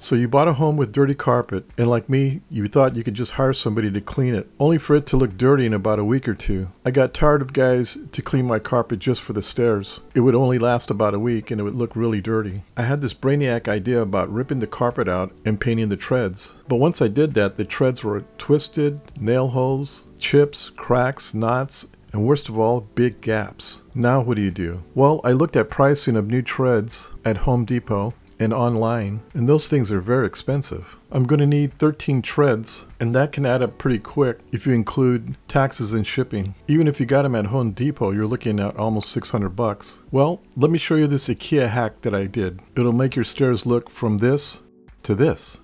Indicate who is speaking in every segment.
Speaker 1: So you bought a home with dirty carpet, and like me, you thought you could just hire somebody to clean it, only for it to look dirty in about a week or two. I got tired of guys to clean my carpet just for the stairs. It would only last about a week and it would look really dirty. I had this brainiac idea about ripping the carpet out and painting the treads. But once I did that, the treads were twisted, nail holes, chips, cracks, knots, and worst of all, big gaps. Now what do? Well, I looked at pricing of new treads at Home Depot and online, and those things are very expensive. I'm going to need 13 treads, and that can add up pretty quick if you include taxes and shipping. Even if you got them at Home Depot, you're looking at almost 600 bucks. Well, let me show you this Ikea hack that I did. It'll make your stairs look from this to this.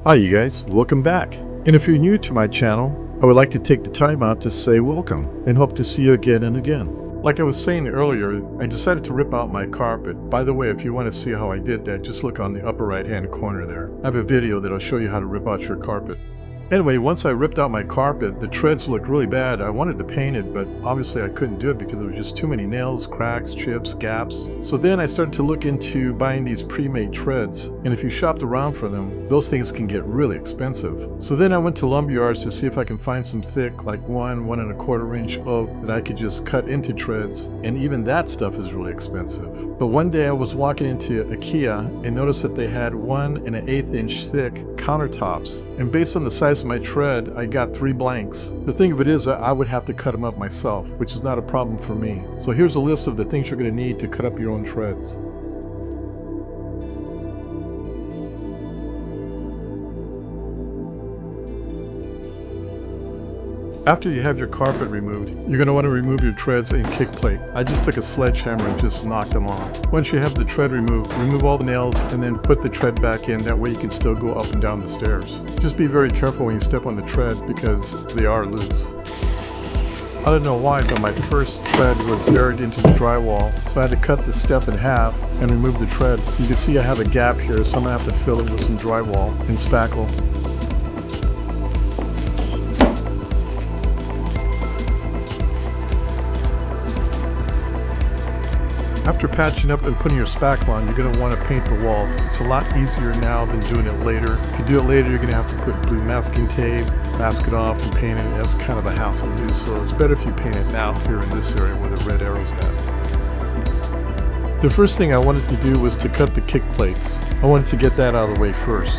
Speaker 1: Hi you guys, welcome back. And if you're new to my channel, I would like to take the time out to say welcome and hope to see you again and again. Like I was saying earlier, I decided to rip out my carpet. By the way, if you want to see how I did that, just look on the upper right hand corner there. I have a video that'll show you how to rip out your carpet. Anyway, once I ripped out my carpet, the treads looked really bad. I wanted to paint it, but obviously I couldn't do it because there was just too many nails, cracks, chips, gaps. So then I started to look into buying these pre-made treads, and if you shopped around for them, those things can get really expensive. So then I went to lumber yards to see if I can find some thick, like 1.25 inch oak that I could just cut into treads, and even that stuff is really expensive. But one day I was walking into Ikea and noticed that they had 1 1/8 inch thick countertops, and based on the size of my tread, I got 3 blanks. The thing of it is that I would have to cut them up myself, which is not a problem for me. So here's a list of the things you're going to need to cut up your own treads. After you have your carpet removed, you're going to want to remove your treads and kick plate. I just took a sledgehammer and just knocked them off. Once you have the tread removed, remove all the nails and then put the tread back in. That way you can still go up and down the stairs. Just be very careful when you step on the tread because they are loose. I don't know why, but my first tread was buried into the drywall, so I had to cut the step in half and remove the tread. You can see I have a gap here, so I'm going to have to fill it with some drywall and spackle. After patching up and putting your spackle on, you're going to want to paint the walls. It's a lot easier now than doing it later. If you do it later, you're going to have to put blue masking tape, mask it off, and paint it. That's kind of a hassle to do, so it's better if you paint it now here in this area where the red arrow's at. The first thing I wanted to do was to cut the kick plates. I wanted to get that out of the way first.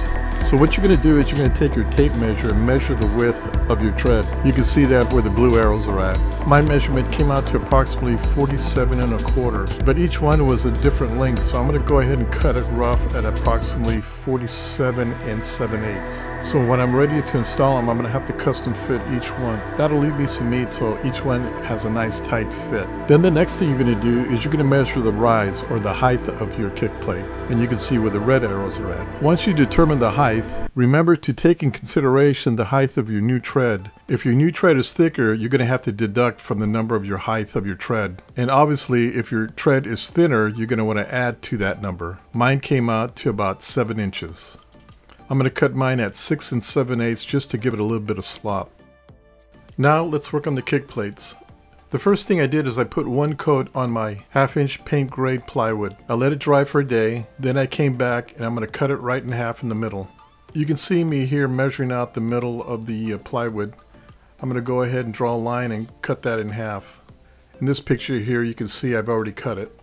Speaker 1: So what you're going to do is you're going to take your tape measure and measure the width of your tread. You can see that where the blue arrows are at. My measurement came out to approximately 47 1/4, but each one was a different length, so I'm going to go ahead and cut it rough at approximately 47 7/8. So when I'm ready to install them, I'm going to have to custom fit each one. That'll leave me some meat so each one has a nice tight fit. Then the next thing you're going to do is you're going to measure the rise or the height of your kick plate, and you can see where the red arrows are at. Once you determine the height, remember to take in consideration the height of your new tread. If your new tread is thicker, you're going to have to deduct from the number of your height of your tread. And obviously, if your tread is thinner, you're going to want to add to that number. Mine came out to about 7 inches. I'm going to cut mine at 6 7/8 just to give it a little bit of slop. Now let's work on the kick plates. The first thing I did is I put one coat on my 1/2 inch paint grade plywood. I let it dry for a day, then I came back and I'm going to cut it right in half in the middle. You can see me here measuring out the middle of the plywood. I'm going to go ahead and draw a line and cut that in half. In this picture here you can see I've already cut it.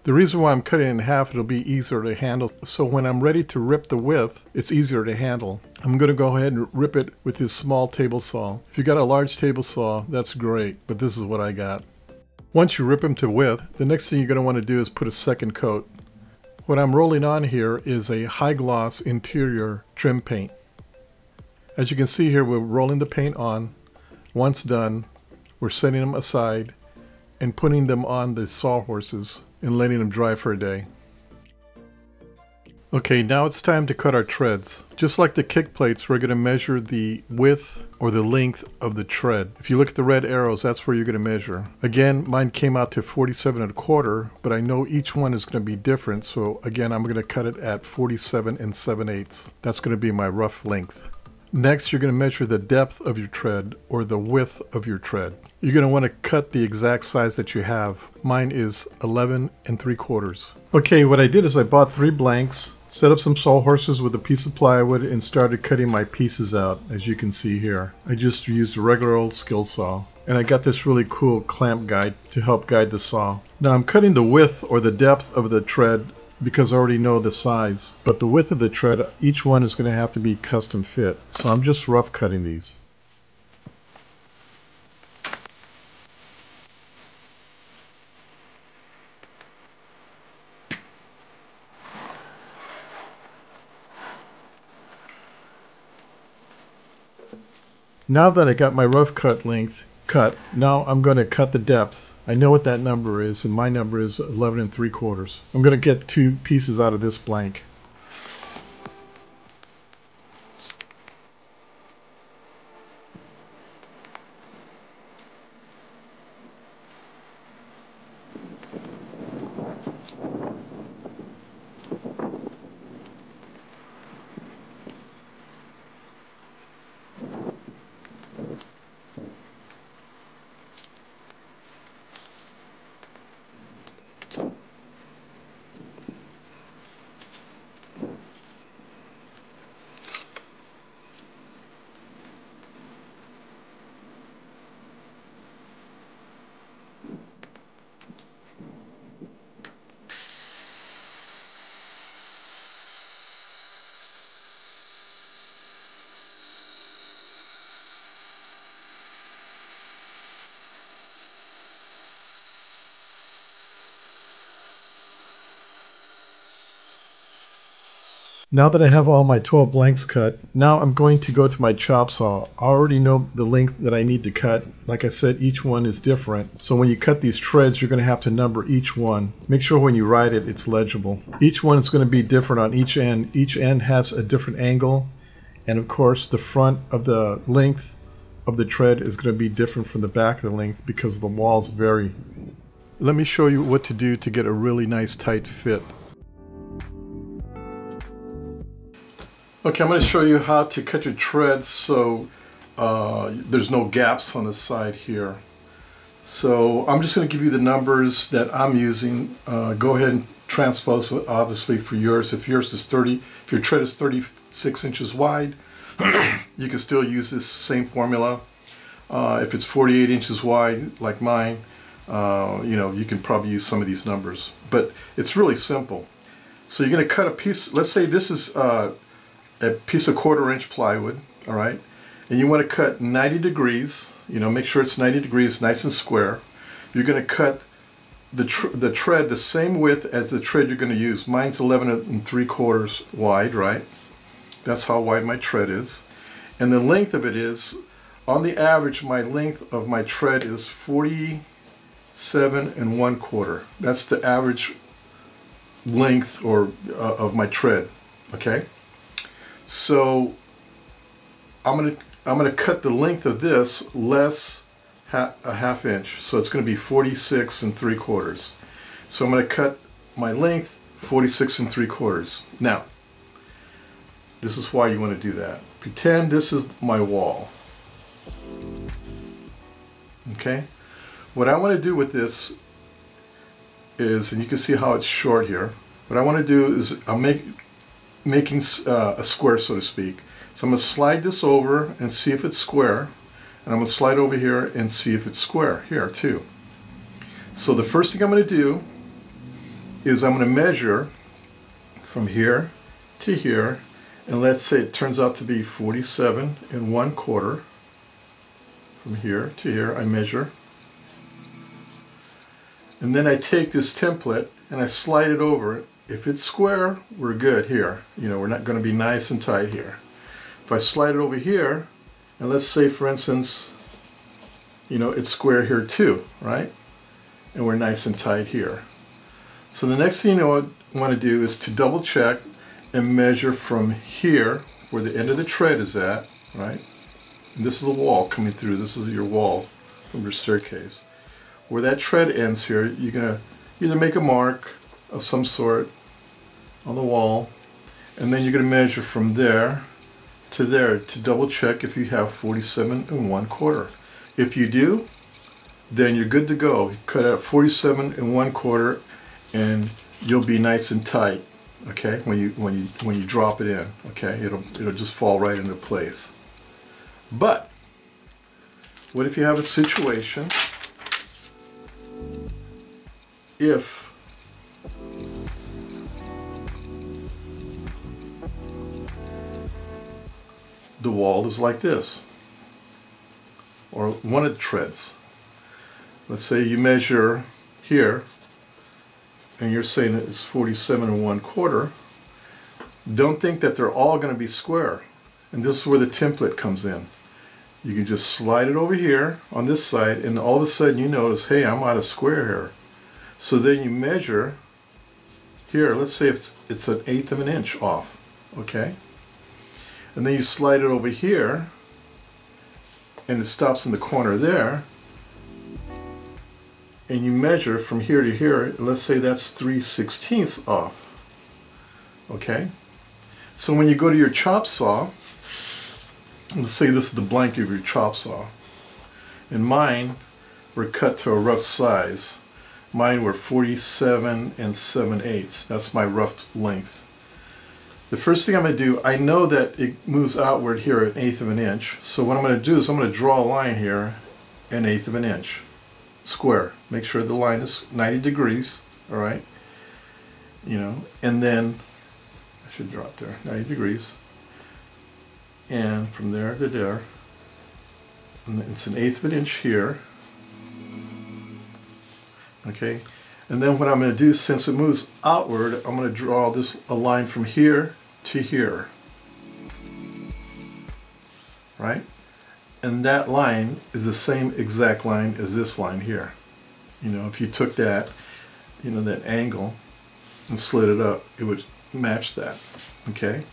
Speaker 1: The reason why I'm cutting it in half, it'll be easier to handle. So when I'm ready to rip the width, it's easier to handle. I'm going to go ahead and rip it with this small table saw. If you got a large table saw, that's great, but this is what I got. Once you rip them to width, the next thing you're going to want to do is put a second coat. What I'm rolling on here is a high gloss interior trim paint. As you can see here, we're rolling the paint on. Once done, we're setting them aside and putting them on the sawhorses and letting them dry for a day. Okay, now it's time to cut our treads. Just like the kick plates, we're going to measure the width or the length of the tread. If you look at the red arrows, that's where you're going to measure. Again, mine came out to 47 1/4, but I know each one is going to be different, so again, I'm going to cut it at 47 7/8. That's going to be my rough length. Next, you're going to measure the depth of your tread or the width of your tread. You're going to want to cut the exact size that you have. Mine is 11 3/4. Okay, what I did is I bought 3 blanks, set up some sawhorses with a piece of plywood, and started cutting my pieces out, as you can see here. I just used a regular old skill saw. And I got this really cool clamp guide to help guide the saw. Now I'm cutting the width or the depth of the tread because I already know the size. But the width of the tread, each one is going to have to be custom fit. So I'm just rough cutting these. Now that I got my rough cut length cut, now I'm going to cut the depth. I know what that number is, and my number is 11 3/4. I'm going to get 2 pieces out of this blank. Now that I have all my 12 blanks cut, now I'm going to go to my chop saw. I already know the length that I need to cut. Like I said, each one is different. So when you cut these treads, you're going to have to number each one. Make sure when you write it, it's legible. Each one is going to be different on each end. Each end has a different angle. And of course, the front of the length of the tread is going to be different from the back of the length because the walls vary. Let me show you what to do to get a really nice tight fit. Okay, I'm going to show you how to cut your treads so there's no gaps on the side here. So I'm just going to give you the numbers that I'm using. Go ahead and transpose it obviously for yours. If yours is 30, if your tread is 36 inches wide, you can still use this same formula. If it's 48 inches wide like mine, you can probably use some of these numbers. But it's really simple. So you're going to cut a piece. Let's say this is a piece of 1/4 inch plywood, all right, and you want to cut 90 degrees, make sure it's 90 degrees, nice and square. You're going to cut the tread the same width as the tread you're going to use. Mine's 11 3/4 wide, right? That's how wide my tread is. And the length of it is, on the average, my length of my tread is 47 1/4. That's the average length of my tread, okay? So I'm gonna cut the length of this less a ½ inch, so it's going to be 46 3/4. So I'm going to cut my length 46 3/4. Now, this is why you want to do that. Pretend this is my wall. Okay. What I want to do with this is, and you can see how it's short here. What I want to do is I'm making a square, so to speak. So I'm going to slide this over and see if it's square, and I'm going to slide over here and see if it's square here too. So the first thing I'm going to do is I'm going to measure from here to here, and let's say it turns out to be 47 1/4. From here to here I measure, and then I take this template and I slide it over. If it's square, we're good here. We're not going to be nice and tight here. If I slide it over here, and let's say for instance, it's square here too, right? And we're nice and tight here. So the next thing I want to do is to double check and measure from here, where the end of the tread is at, right? And this is the wall coming through. This is your wall from your staircase. Where that tread ends here, you're going to either make a mark of some sort on the wall, and then you're going to measure from there to double check if you have 47 1/4. If you do, then you're good to go. Cut out 47 1/4 and you'll be nice and tight, okay, when you drop it in, okay? It'll just fall right into place. But what if you have a situation if the wall is like this, or one of the treads? Let's say you measure here and you're saying it's 47 1/4. Don't think that they're all going to be square. And this is where the template comes in. You can just slide it over here on this side, and all of a sudden you notice, hey, I'm out of square here. So then you measure here, let's say it's 1/8 of an inch off, okay? And then you slide it over here, and it stops in the corner there, and you measure from here to here, let's say that's 3/16 off, okay? So when you go to your chop saw, let's say this is the blank of your chop saw, and mine were cut to a rough size. Mine were 47 7/8. That's my rough length. The first thing I'm going to do, I know that it moves outward here 1/8 of an inch, so what I'm going to do is I'm going to draw a line here 1/8 of an inch, square. Make sure the line is 90 degrees, all right? You know, and then I should draw it there, 90 degrees. And from there to there, and it's 1/8 of an inch here, okay? And then what I'm going to do, since it moves outward, I'm going to draw a line from here to here, right? And that line is the same exact line as this line here. You know, if you took that, you know, that angle and slid it up, it would match that, okay?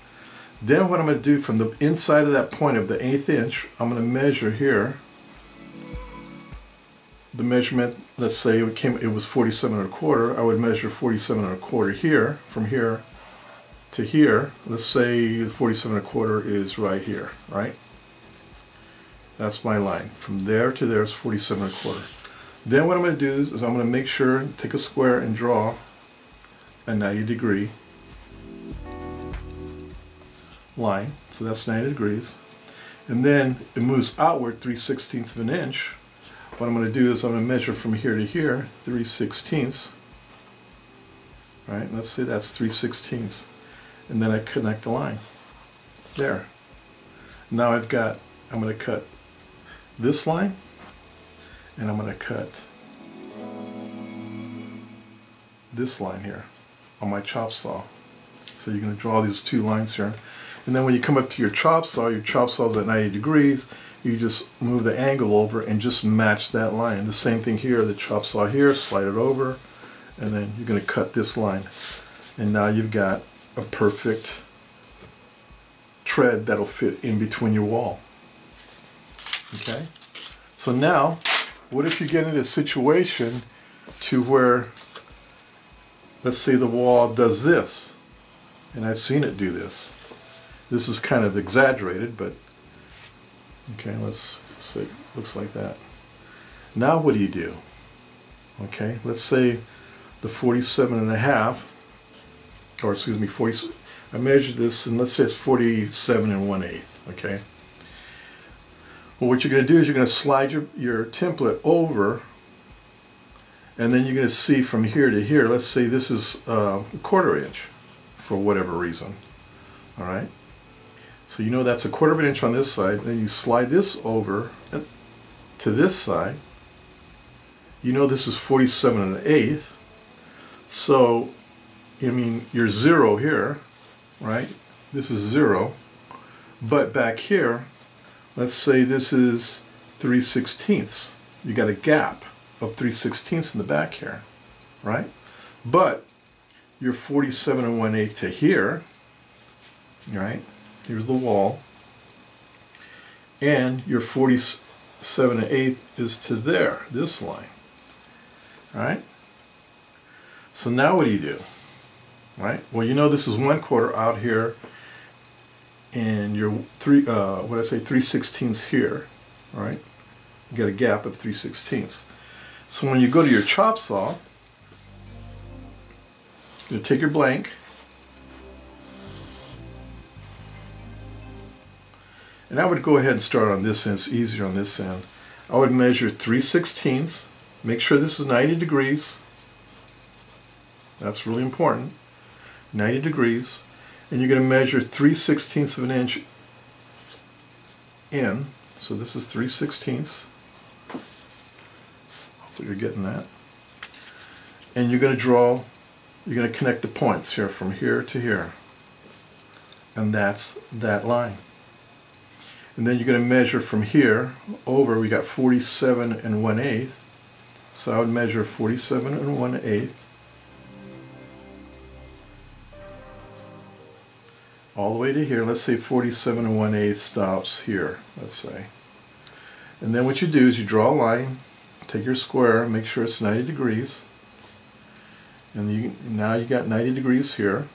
Speaker 1: Then what I'm going to do from the inside of that point of the 1/8 inch, I'm going to measure here the measurement. Let's say it was 47 1/4. I would measure 47 1/4 here, from here to here. Let's say 47 1/4 is right here, right? That's my line. From there to there is 47 1/4. Then what I'm going to do is I'm going to make sure, take a square and draw a 90 degree line. So that's 90 degrees. And then it moves outward 3/16 of an inch. What I'm going to do is I'm going to measure from here to here 3/16. Right? Let's say that's 3/16. And then I connect the line. There. Now I'm going to cut this line, and I'm going to cut this line here on my chop saw. So you're going to draw these two lines here. And then when you come up to your chop saw is at 90 degrees, you just move the angle over and just match that line. The same thing here, the chop saw here, slide it over, and then you're going to cut this line. And now you've got a perfect tread that'll fit in between your wall. Okay? So now, what if you get in a situation to where, let's say the wall does this, and I've seen it do this. This is kind of exaggerated, but okay, let's say looks like that. Now what do? Okay, let's say the 47 1/2, or excuse me, 40. I measured this, and let's say it's 47 1/8. Okay. Well, what you're going to do is you're going to slide your template over, and then you're going to see from here to here. Let's say this is a 1/4 inch, for whatever reason. All right. So you know that's a 1/4 inch on this side. Then you slide this over to this side. You know this is 47 1/8. So, I mean, you're 0 here, right? This is 0. But back here, let's say this is 3/16. You got a gap of 3/16 in the back here, right? But you're 47 1/8 to here, right? Here's the wall, and your 47 1/8 is to there, this line. All right. So now what do? Right. Well, you know this is 1/4 out here, and your 3/16 here. All right. You got a gap of 3/16. So when you go to your chop saw, you take your blank, and I would go ahead and start on this end. It's easier on this end. I would measure 3/16. Make sure this is 90 degrees. That's really important. 90 degrees. And you're going to measure 3/16 of an inch in. So this is 3/16. Hopefully you're getting that. And you're going to connect the points here from here to here. And that's that line. And then you're going to measure from here over, we got 47 1/8. So I would measure 47 1/8 all the way to here. Let's say 47 1/8 stops here, let's say. And then what you do is you draw a line, take your square, make sure it's 90 degrees. And now you got 90 degrees here,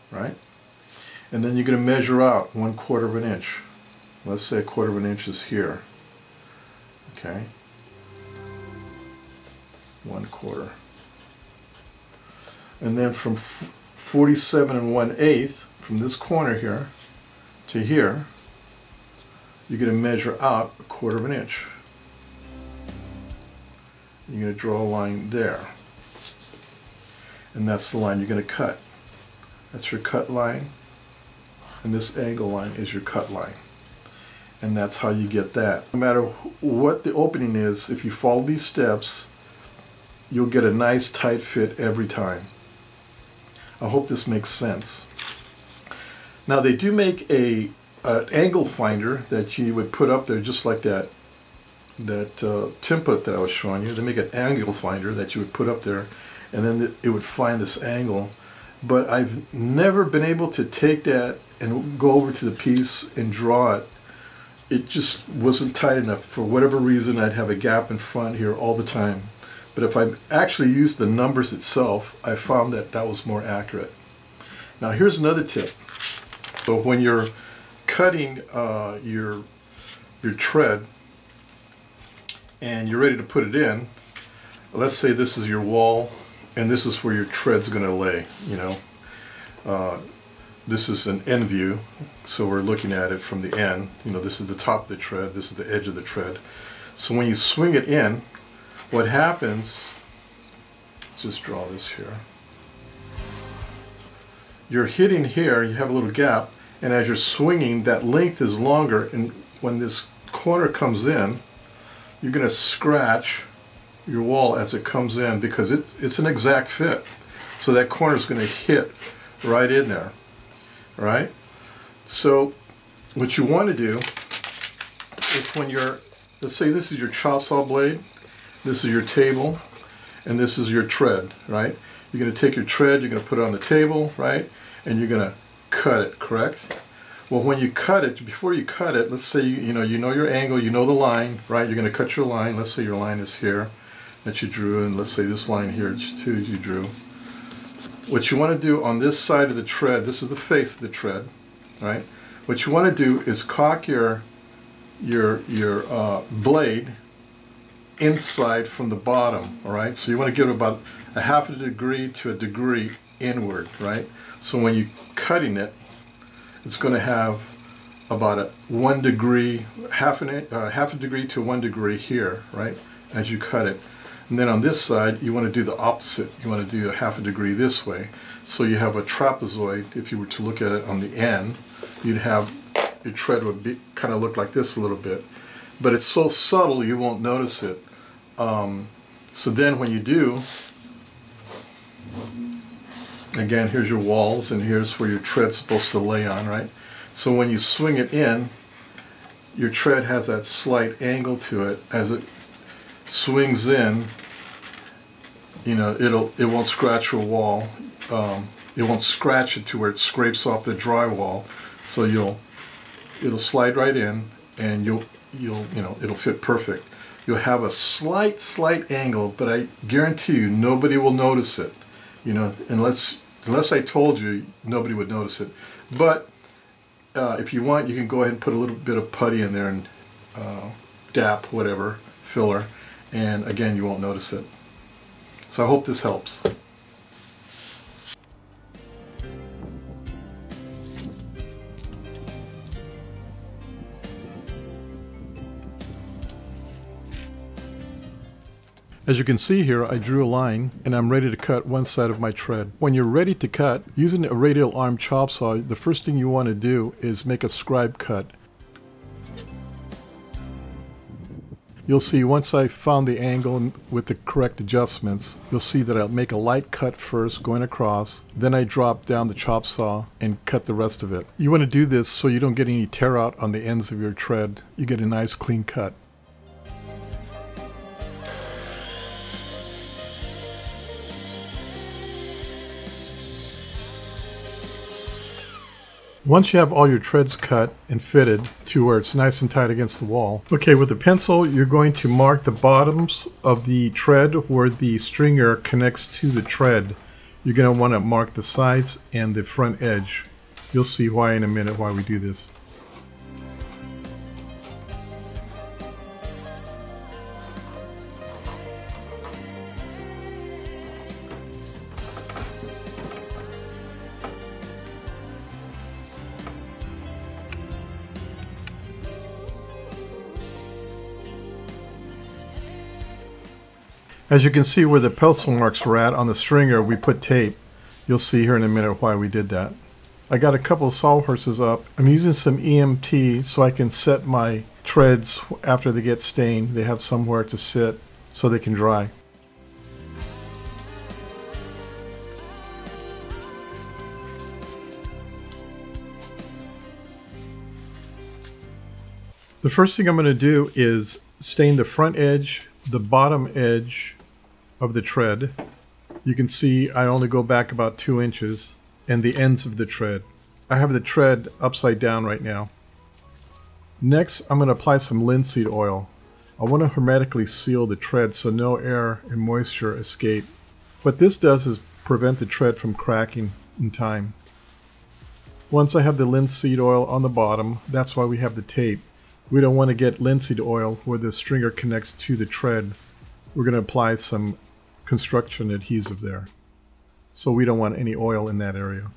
Speaker 1: right? And then you're going to measure out 1/4 of an inch. Let's say 1/4 of an inch is here. Okay. 1/4. And then from 47 1/8, from this corner here to here, you're going to measure out 1/4 of an inch. You're going to draw a line there. And that's the line you're going to cut. That's your cut line. And this angle line is your cut line. And that's how you get that. No matter what the opening is, if you follow these steps, you'll get a nice tight fit every time. I hope this makes sense. Now they do make an angle finder that you would put up there just like that template that I was showing you. They make an angle finder that you would put up there, and then it would find this angle. But I've never been able to take that and go over to the piece and draw it. It just wasn't tight enough. For whatever reason, I'd have a gap in front here all the time. But if I actually used the numbers itself, I found that that was more accurate. Now here's another tip. So when you're cutting your tread and you're ready to put it in, let's say this is your wall and this is where your tread's going to lay, you know. This is an end view, so we're looking at it from the end. You know, this is the top of the tread, this is the edge of the tread. So when you swing it in, what happens, let's just draw this here. You're hitting here, you have a little gap, and as you're swinging, that length is longer, and when this corner comes in, you're going to scratch your wall as it comes in because it's an exact fit. So that corner is going to hit right in there. Right? So what you want to do is when you're, let's say this is your chop saw blade, this is your table, and this is your tread, right? You're going to take your tread, you're going to put it on the table, right? And you're going to cut it, correct? Well, when you cut it, before you cut it, let's say you know your angle, you know the line, right? You're going to cut your line. Let's say your line is here that you drew, and let's say this line here too you drew. What you want to do on this side of the tread, this is the face of the tread, right? What you want to do is cock your blade inside from the bottom, all right? So you want to give it about a 1/2 degree to a degree inward, right? So when you're cutting it, it's going to have about a 1 degree, half a degree to 1 degree here, right? As you cut it. And then on this side, you want to do the opposite. You want to do a 1/2 degree this way. So you have a trapezoid. If you were to look at it on the end, you'd have, your tread would be, kind of look like this a little bit. But it's so subtle you won't notice it. So then when you do, again, here's your walls and here's where your tread's supposed to lay on, right? So when you swing it in, your tread has that slight angle to it. As it swings in, you know, it won't scratch your wall. It won't scratch it to where it scrapes off the drywall. So it'll slide right in, and you know, it'll fit perfect. You'll have a slight angle, but I guarantee you nobody will notice it. You know, unless I told you, nobody would notice it. But if you want, you can go ahead and put a little bit of putty in there and DAP, whatever, filler, and again, you won't notice it. So I hope this helps. As you can see here, I drew a line and I'm ready to cut one side of my tread. When you're ready to cut, using a radial arm chop saw, the first thing you want to do is make a scribe cut. You'll see once I found the angle with the correct adjustments, you'll see that I'll make a light cut first going across, then I drop down the chop saw and cut the rest of it. You want to do this so you don't get any tear out on the ends of your tread. You get a nice clean cut. Once you have all your treads cut and fitted to where it's nice and tight against the wall, okay, with the pencil you're going to mark the bottoms of the tread where the stringer connects to the tread. You're going to want to mark the sides and the front edge. You'll see why in a minute why we do this. As you can see where the pencil marks were at on the stringer, we put tape. You'll see here in a minute why we did that. I got a couple of sawhorses up. I'm using some EMT so I can set my treads after they get stained. They have somewhere to sit so they can dry. The first thing I'm going to do is stain the front edge, the bottom edge of the tread. You can see I only go back about 2 inches, and the ends of the tread. I have the tread upside down right now. Next, I'm going to apply some linseed oil. I want to hermetically seal the tread so no air and moisture escape. What this does is prevent the tread from cracking in time. Once I have the linseed oil on the bottom, that's why we have the tape. We don't want to get linseed oil where the stringer connects to the tread. We're going to apply some construction adhesive there. So we don't want any oil in that area.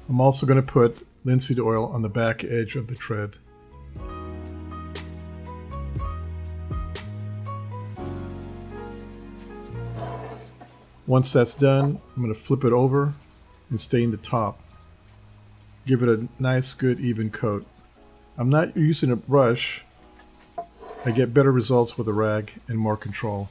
Speaker 1: I'm also going to put linseed oil on the back edge of the tread. Once that's done, I'm going to flip it over and stain the top. Give it a nice, good, even coat. I'm not using a brush. I get better results with a rag and more control.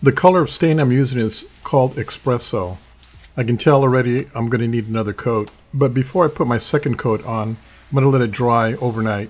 Speaker 1: The color of stain I'm using is called Espresso. I can tell already I'm going to need another coat, but before I put my second coat on, I'm going to let it dry overnight.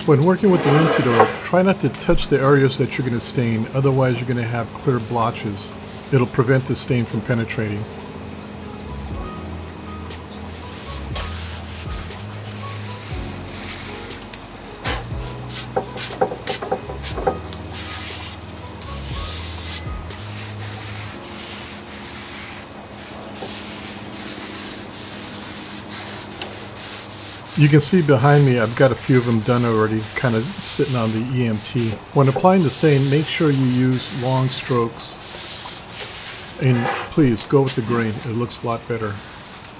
Speaker 1: When working with the linseed oil, try not to touch the areas that you're going to stain, otherwise you're going to have clear blotches. It'll prevent the stain from penetrating. You can see behind me I've got a few of them done already, kind of sitting on the EMT. When applying the stain, make sure you use long strokes. And please go with the grain, it looks a lot better.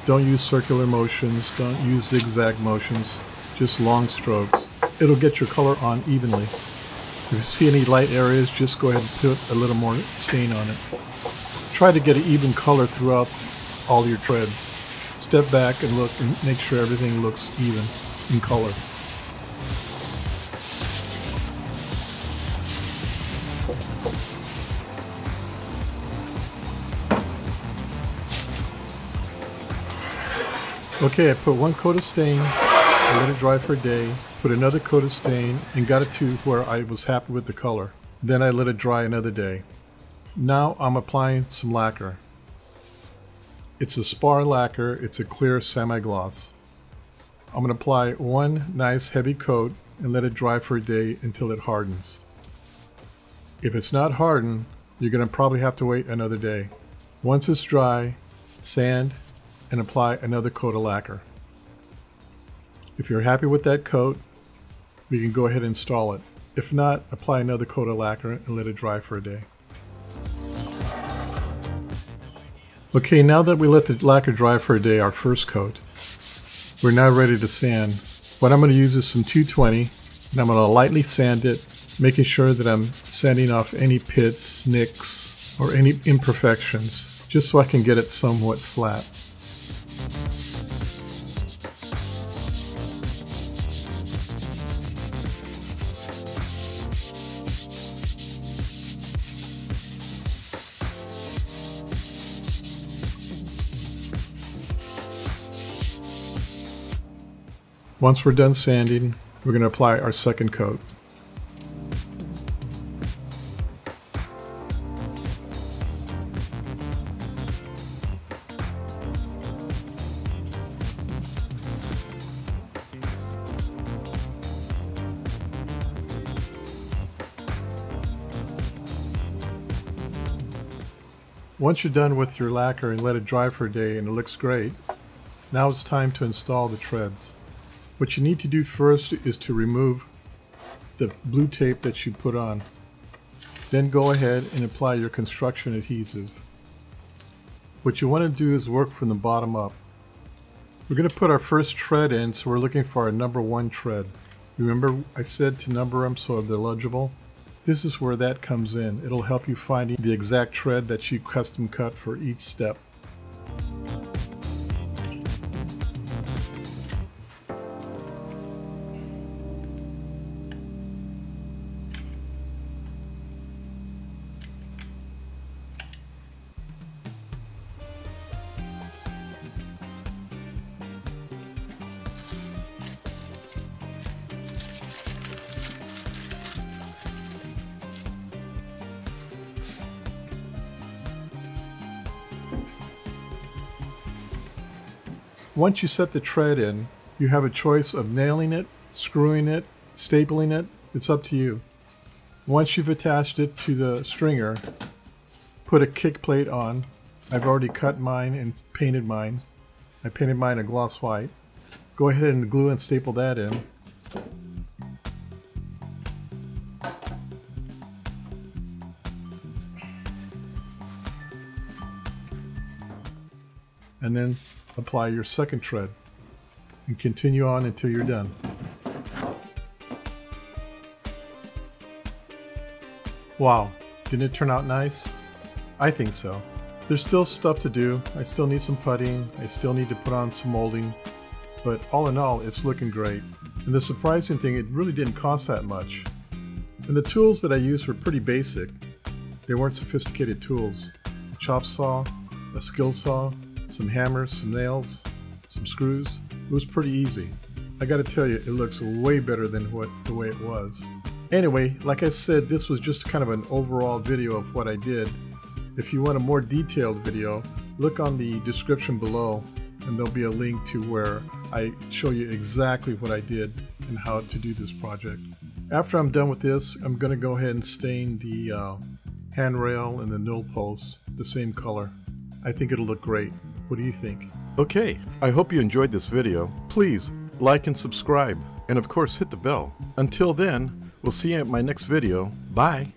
Speaker 1: Don't use circular motions, don't use zigzag motions, just long strokes. It'll get your color on evenly. If you see any light areas, just go ahead and put a little more stain on it. Try to get an even color throughout all your treads. Step back and look and make sure everything looks even in color. Okay, I put one coat of stain, I let it dry for a day, put another coat of stain, and got it to where I was happy with the color. Then I let it dry another day. Now I'm applying some lacquer. It's a spar lacquer, it's a clear semi-gloss. I'm going to apply one nice heavy coat and let it dry for a day until it hardens. If it's not hardened, you're going to probably have to wait another day. Once it's dry, sand and apply another coat of lacquer. If you're happy with that coat, we can go ahead and install it. If not, apply another coat of lacquer and let it dry for a day. Okay, now that we let the lacquer dry for a day, our first coat, we're now ready to sand. What I'm going to use is some 220, and I'm going to lightly sand it, making sure that I'm sanding off any pits, nicks, or any imperfections, just so I can get it somewhat flat. Once we're done sanding, we're going to apply our second coat. Once you're done with your lacquer and let it dry for a day and it looks great, now it's time to install the treads. What you need to do first is to remove the blue tape that you put on. Then go ahead and apply your construction adhesive. What you want to do is work from the bottom up. We're going to put our first tread in, so we're looking for our number 1 tread. Remember I said to number them so they're legible? This is where that comes in. It'll help you find the exact tread that you custom cut for each step. Once you set the tread in, you have a choice of nailing it, screwing it, stapling it. It's up to you. Once you've attached it to the stringer, put a kick plate on. I've already cut mine and painted mine. I painted mine a gloss white. Go ahead and glue and staple that in. And then apply your second tread and continue on until you're done. Wow, didn't it turn out nice? I think so. There's still stuff to do. I still need some putting. I still need to put on some molding. But all in all, it's looking great. And the surprising thing, it really didn't cost that much. And the tools that I used were pretty basic. They weren't sophisticated tools. A chop saw, a skill saw, some hammers, some nails, some screws. It was pretty easy. I gotta tell you, it looks way better than the way it was. Anyway, like I said, this was just kind of an overall video of what I did. If you want a more detailed video, look on the description below and there'll be a link to where I show you exactly what I did and how to do this project. After I'm done with this, I'm gonna go ahead and stain the handrail and the newel posts the same color. I think it'll look great. What do you think? Okay, I hope you enjoyed this video. Please like and subscribe, and of course hit the bell. Until then, we'll see you at my next video. Bye!